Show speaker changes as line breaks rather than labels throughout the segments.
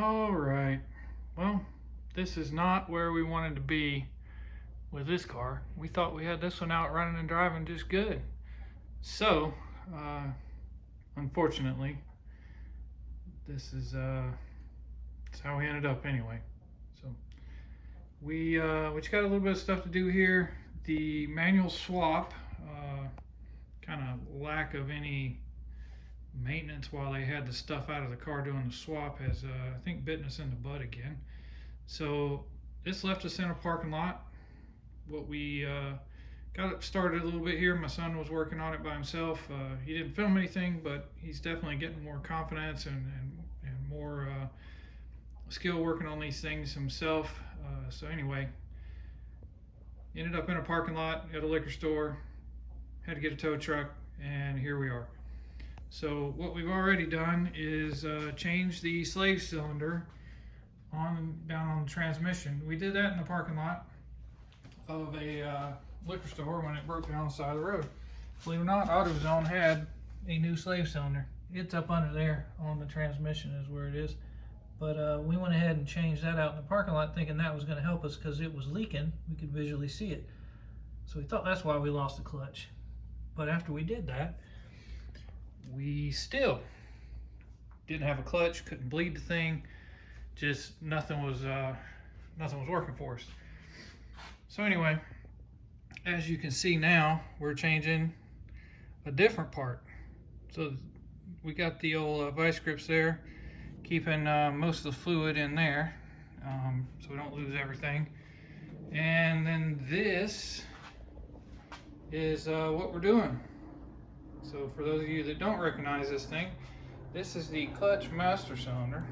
All right. Well, this is not where we wanted to be with this car. We thought we had this one out running and driving just good. So, uh, unfortunately, this is that's how we ended up anyway. So we just got a little bit of stuff to do here. The manual swap, kind of lack of any maintenance while they had the stuff out of the car doing the swap has I think bitten us in the butt again. So this left us in a parking lot. What we got it started a little bit here. My son was working on it by himself. He didn't film anything, but he's definitely getting more confidence and more skill working on these things himself. So anyway, ended up in a parking lot at a liquor store, had to get a tow truck, and here we are. So what we've already done is change the slave cylinder down on the transmission. We did that in the parking lot of a liquor store when it broke down on the side of the road. Believe it or not, AutoZone had a new slave cylinder. It's up under there on the transmission is where it is. But we went ahead and changed that out in the parking lot thinking that was going to help us because it was leaking. We could visually see it. So we thought that's why we lost the clutch. But after we did that, we still didn't have a clutch, couldn't bleed the thing, just nothing was working for us. So anyway, as you can see now, we're changing a different part. So we got the old vice grips there, keeping most of the fluid in there, so we don't lose everything. And then this is what we're doing. So for those of you that don't recognize this thing, this is the clutch master cylinder,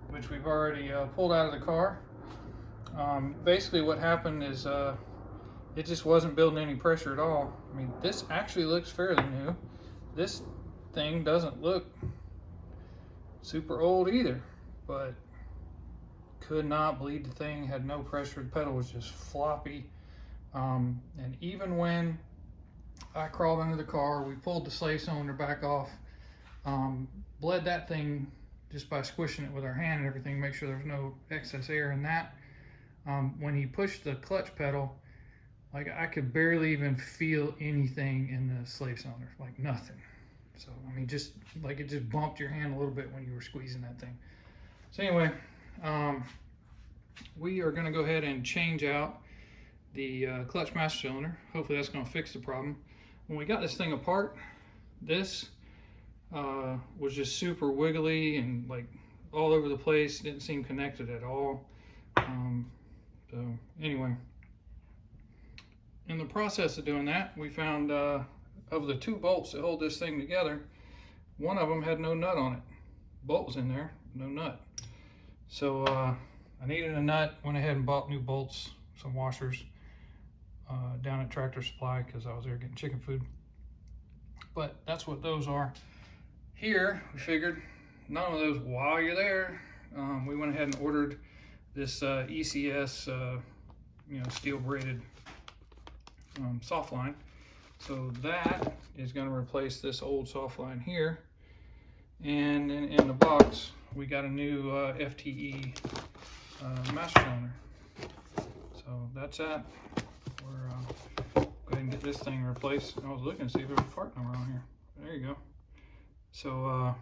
which we've already pulled out of the car. Basically what happened is it just wasn't building any pressure at all. I mean, this actually looks fairly new. This thing doesn't look super old either, but could not bleed the thing, had no pressure, the pedal was just floppy. And even when I crawled under the car, we pulled the slave cylinder back off, bled that thing just by squishing it with our hand and everything, make sure there's no excess air in that. When he pushed the clutch pedal, like I could barely even feel anything in the slave cylinder, like nothing. So I mean, just like it just bumped your hand a little bit when you were squeezing that thing. So anyway, we are going to go ahead and change out the clutch master cylinder. Hopefully that's going to fix the problem. When we got this thing apart, this was just super wiggly and like all over the place, didn't seem connected at all. So anyway, in the process of doing that, we found of the two bolts that hold this thing together, one of them had no nut on it. Bolt was in there, no nut. So I needed a nut, went ahead and bought new bolts, some washers down at Tractor Supply because I was there getting chicken food. But that's what those are. Here, we figured none of those while you're there. We went ahead and ordered this ECS, steel braided soft line. So that is going to replace this old soft line here. And in the box, we got a new FTE master cylinder. So that's that. We're go ahead and get this thing replaced. I was looking to see if there was a part number on here. There you go. So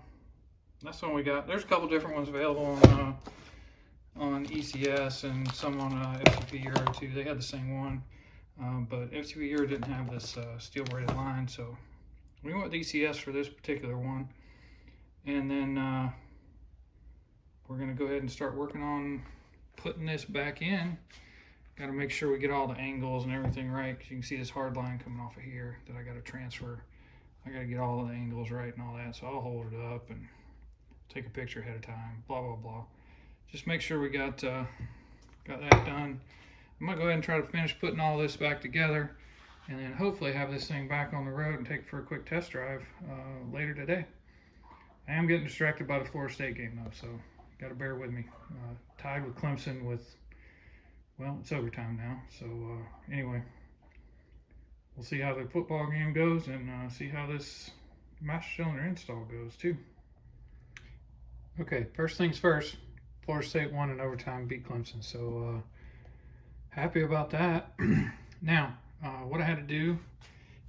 that's the one we got. There's a couple different ones available on ECS and some on FTP Euro too. They had the same one, but FTP Euro didn't have this steel braided line, so we went with ECS for this particular one. And then we're going to go ahead and start working on putting this back in. Got to make sure we get all the angles and everything right, because you can see this hard line coming off of here that I got to transfer. I got to get all the angles right and all that, so I'll hold it up and take a picture ahead of time, blah, blah, blah. Just make sure we got that done. I'm going to go ahead and try to finish putting all this back together, and then hopefully have this thing back on the road and take it for a quick test drive later today. I am getting distracted by the Florida State game though, so got to bear with me. Tied with Clemson with, well, it's overtime now. So anyway, we'll see how the football game goes and see how this master cylinder install goes too. Okay, first things first, Florida State won in overtime, beat Clemson. So happy about that. Now, what I had to do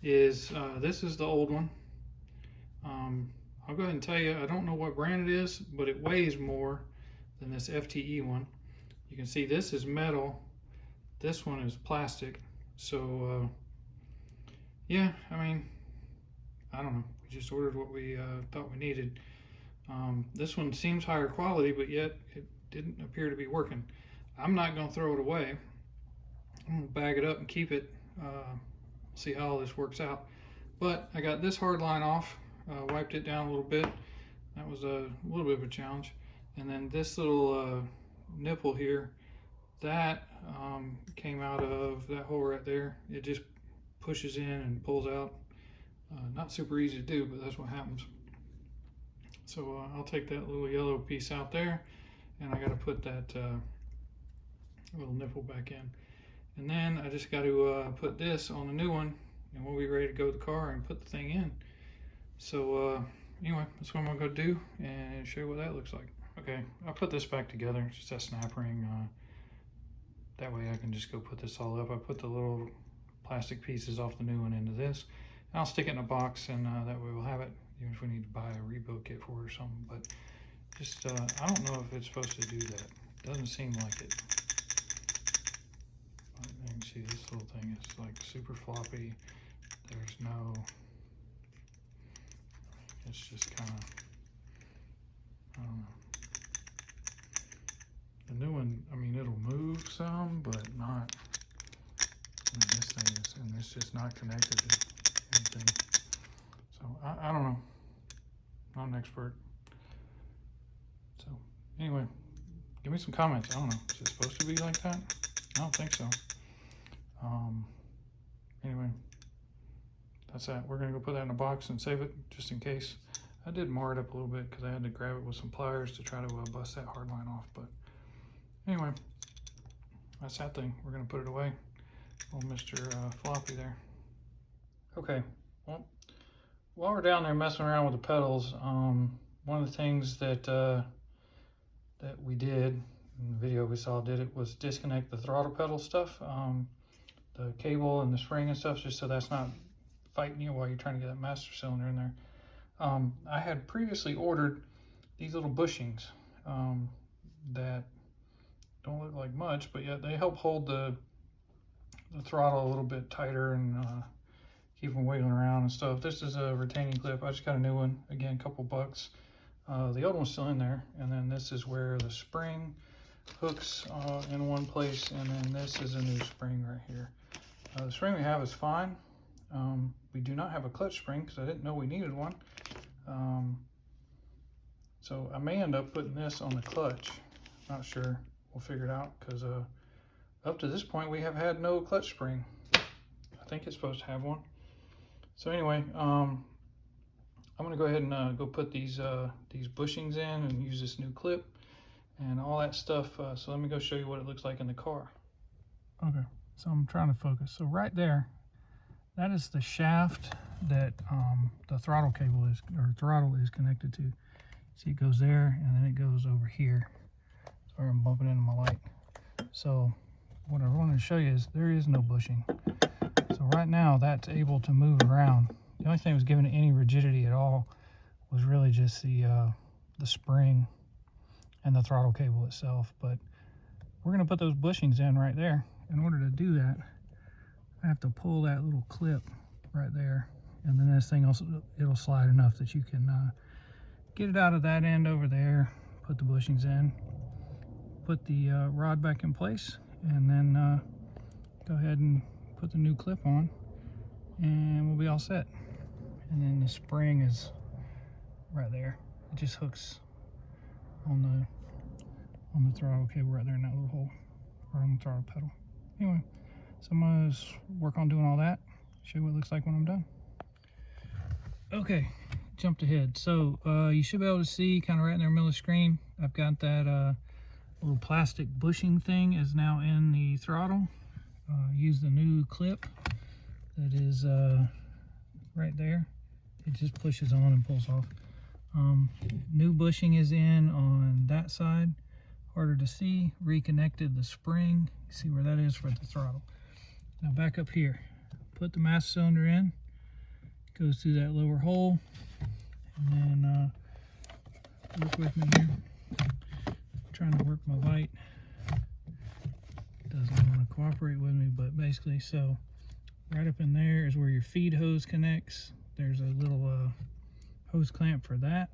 is, this is the old one. I'll go ahead and tell you, I don't know what brand it is, but it weighs more than this FTE one. You can see this is metal, this one is plastic. So yeah, I mean, I don't know, we just ordered what we thought we needed. This one seems higher quality, but yet it didn't appear to be working. I'm not going to throw it away. I'm going to bag it up and keep it, see how all this works out. But I got this hard line off, wiped it down a little bit. That was a little bit of a challenge. And then this little nipple here, that came out of that hole right there. It just pushes in and pulls out. Not super easy to do, but that's what happens. So I'll take that little yellow piece out there, and I got to put that little nipple back in. And then I just got to put this on the new one, and we'll be ready to go to the car and put the thing in. So anyway, that's what I'm gonna go do and show you what that looks like. Okay, I put this back together, just that snap ring. That way I can just go put this all up. I put the little plastic pieces off the new one into this. And I'll stick it in a box, and that way we'll have it, even if we need to buy a rebuild kit for it or something. But just, I don't know if it's supposed to do that. Doesn't seem like it. You can see this little thing is like super floppy. There's no, it's just kind of, I don't know. The new one, I mean, it'll move some, but not, I mean, this thing is, and it's just not connected to anything. So I don't know, not an expert. So anyway, give me some comments. I don't know, is it supposed to be like that? I don't think so. Anyway, that's that. We're gonna go put that in a box and save it just in case. I did mar it up a little bit because I had to grab it with some pliers to try to bust that hard line off. But anyway, that's that thing. We're gonna put it away. Old Mr. Floppy there. Okay, well, while we're down there messing around with the pedals, one of the things that that we did in the video we saw did it was disconnect the throttle pedal stuff, the cable and the spring and stuff, just so that's not fighting you while you're trying to get that master cylinder in there. I had previously ordered these little bushings that don't look like much, but yet they help hold the throttle a little bit tighter and keep them wiggling around and stuff. This is a retaining clip. I just got a new one, again, a couple bucks. The old one's still in there, and then this is where the spring hooks in one place, and then this is a new spring right here. The spring we have is fine. We do not have a clutch spring because I didn't know we needed one. So I may end up putting this on the clutch. Not sure. We'll figure it out, because up to this point we have had no clutch spring. I think it's supposed to have one. So anyway, I'm gonna go ahead and go put these bushings in and use this new clip and all that stuff. So let me go show you what it looks like in the car. Okay, so I'm trying to focus. So right there, that is the shaft that the throttle cable is, or throttle is connected to. See, it goes there and then it goes over here. Sorry, I'm bumping into my light. So what I wanted to show you is there is no bushing. So right now that's able to move around. The only thing that was giving it any rigidity at all was really just the spring and the throttle cable itself. But we're gonna put those bushings in right there. In order to do that, I have to pull that little clip right there, and then this thing also, it'll slide enough that you can get it out of that end over there, put the bushings in, put the rod back in place, and then go ahead and put the new clip on, and we'll be all set. And then the spring is right there. It just hooks on the throttle cable right there in that little hole, or on the throttle pedal. Anyway, so I'm gonna work on doing all that, show you what it looks like when I'm done. Okay, jumped ahead. So you should be able to see kind of right in the middle of the screen, I've got that little plastic bushing thing is now in the throttle. Use the new clip that is right there. It just pushes on and pulls off. New bushing is in on that side, harder to see. Reconnected the spring. See where that is for the throttle. Now back up here. Put the master cylinder in. Goes through that lower hole. And then work with me here. Trying to work my light. Doesn't want to cooperate with me, but basically, so right up in there is where your feed hose connects. There's a little hose clamp for that.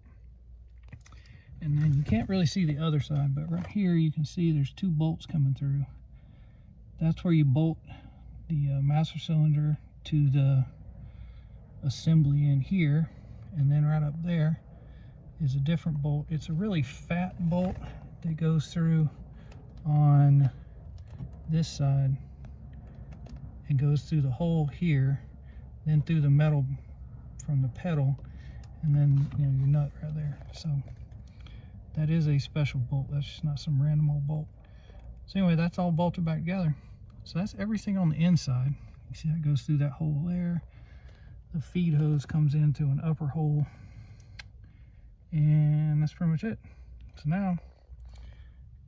And then you can't really see the other side, but right here you can see there's 2 bolts coming through. That's where you bolt the master cylinder to the assembly in here. And then right up there is a different bolt. It's a really fat bolt that goes through on this side and goes through the hole here, then through the metal from the pedal, and then your nut right there. So that is a special bolt. That's just not some random old bolt. So anyway, that's all bolted back together. So that's everything on the inside. You see that goes through that hole there. The feed hose comes into an upper hole, and that's pretty much it. So now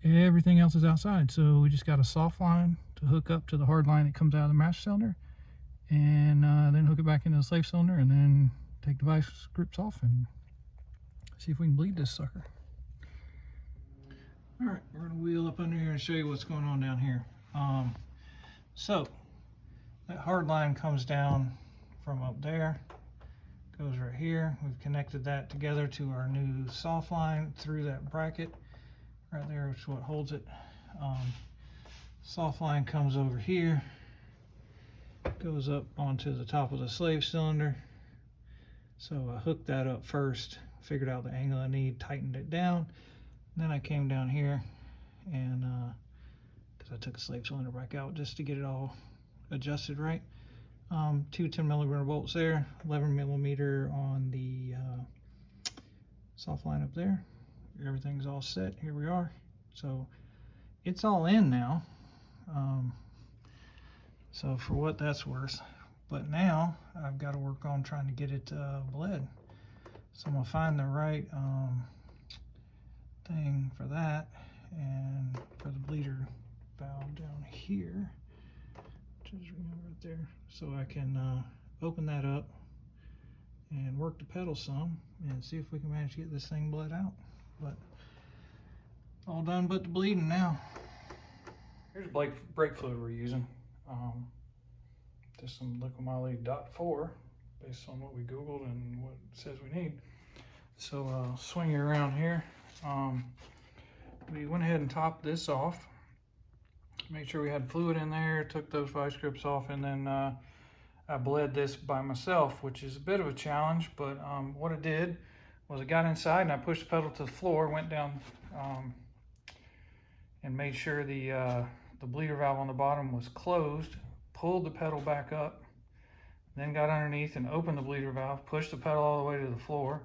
everything else is outside. So we just got a soft line to hook up to the hard line that comes out of the master cylinder, and then hook it back into the slave cylinder, and then take the vice grips off and see if we can bleed this sucker. All right, we're gonna wheel up under here and show you what's going on down here. So that hard line comes down from up there, goes right here. We've connected that together to our new soft line through that bracket right there, which is what holds it. Soft line comes over here, goes up onto the top of the slave cylinder. So I hooked that up first, figured out the angle I need, tightened it down. Then I came down here and because I took the slave cylinder back out just to get it all adjusted right. 2 10mm bolts there, 11mm on the soft line up there. Everything's all set. Here we are. So it's all in now. So for what that's worth. But now I've got to work on trying to get it bled. So I'm gonna find the right thing for that, and for the bleeder valve down here, which is right there, so I can open that up and work the pedal some and see if we can manage to get this thing bled out. But all done but the bleeding now. Here's brake fluid we're using. Just some liquid moly .4 based on what we Googled and what it says we need. So I'll swing you around here. We went ahead and topped this off. Made sure we had fluid in there, took those vice grips off, and then I bled this by myself, which is a bit of a challenge, but what I did was I got inside and I pushed the pedal to the floor, went down and made sure the bleeder valve on the bottom was closed, pulled the pedal back up, then got underneath and opened the bleeder valve, pushed the pedal all the way to the floor,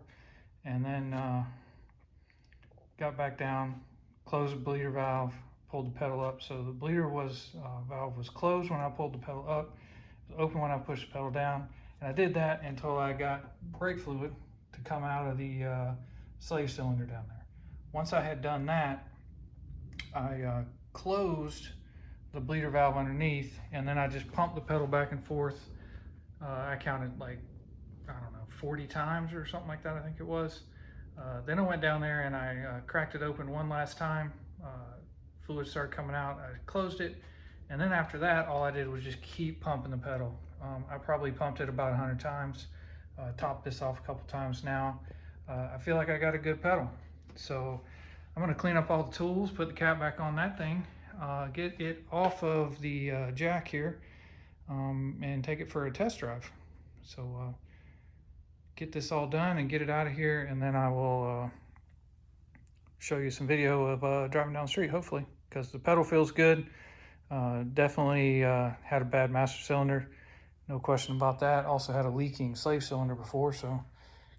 and then got back down, closed the bleeder valve, pulled the pedal up. So the bleeder valve was closed when I pulled the pedal up, it was open when I pushed the pedal down, and I did that until I got brake fluid to come out of the slave cylinder down there. Once I had done that, I closed the bleeder valve underneath, and then I just pumped the pedal back and forth. I counted like, I don't know, 40 times or something like that, I think it was. Then I went down there and I cracked it open one last time. Fluid started coming out, I closed it, and then after that, all I did was just keep pumping the pedal. I probably pumped it about 100 times, topped this off a couple times now. I feel like I got a good pedal. So I'm gonna clean up all the tools, put the cap back on that thing, get it off of the jack here, and take it for a test drive. So get this all done and get it out of here, and then I will show you some video of driving down the street, hopefully, because the pedal feels good. Definitely had a bad master cylinder, no question about that. Also had a leaking slave cylinder before, so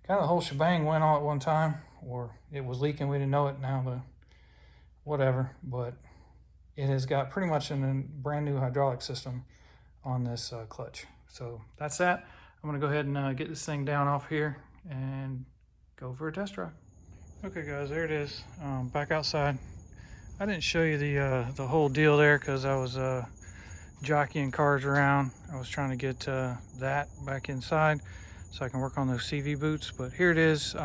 kind of the whole shebang went on at one time, or it was leaking, we didn't know it, now the whatever. But it has got pretty much a brand new hydraulic system on this clutch. So that's that. I'm gonna go ahead and get this thing down off here and go for a test drive. Okay guys, there it is, back outside. I didn't show you the whole deal there because I was jockeying cars around. I was trying to get that back inside so I can work on those CV boots. But here it is.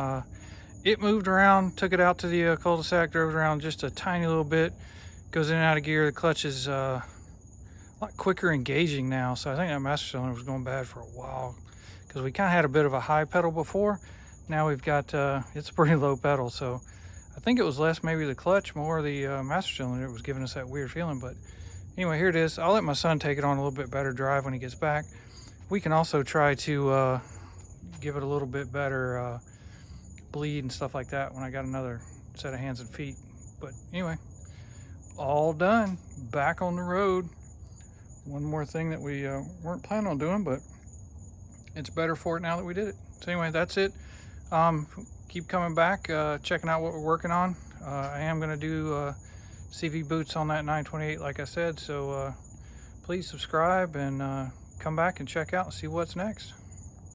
It moved around, took it out to the cul-de-sac, drove it around just a tiny little bit. Goes in and out of gear. The clutch is a lot quicker engaging now. So I think that master cylinder was going bad for a while because we kind of had a bit of a high pedal before. Now we've got, it's a pretty low pedal. So I think it was less maybe the clutch, more the master cylinder. It was giving us that weird feeling. But anyway, here it is. I'll let my son take it on a little bit better drive when he gets back. We can also try to give it a little bit better bleed and stuff like that when I got another set of hands and feet. But anyway, all done. Back on the road. One more thing that we weren't planning on doing, but it's better for it now that we did it. So anyway, that's it. Keep coming back, checking out what we're working on. I am going to do CV boots on that 928 like I said, so please subscribe and come back and check out and see what's next.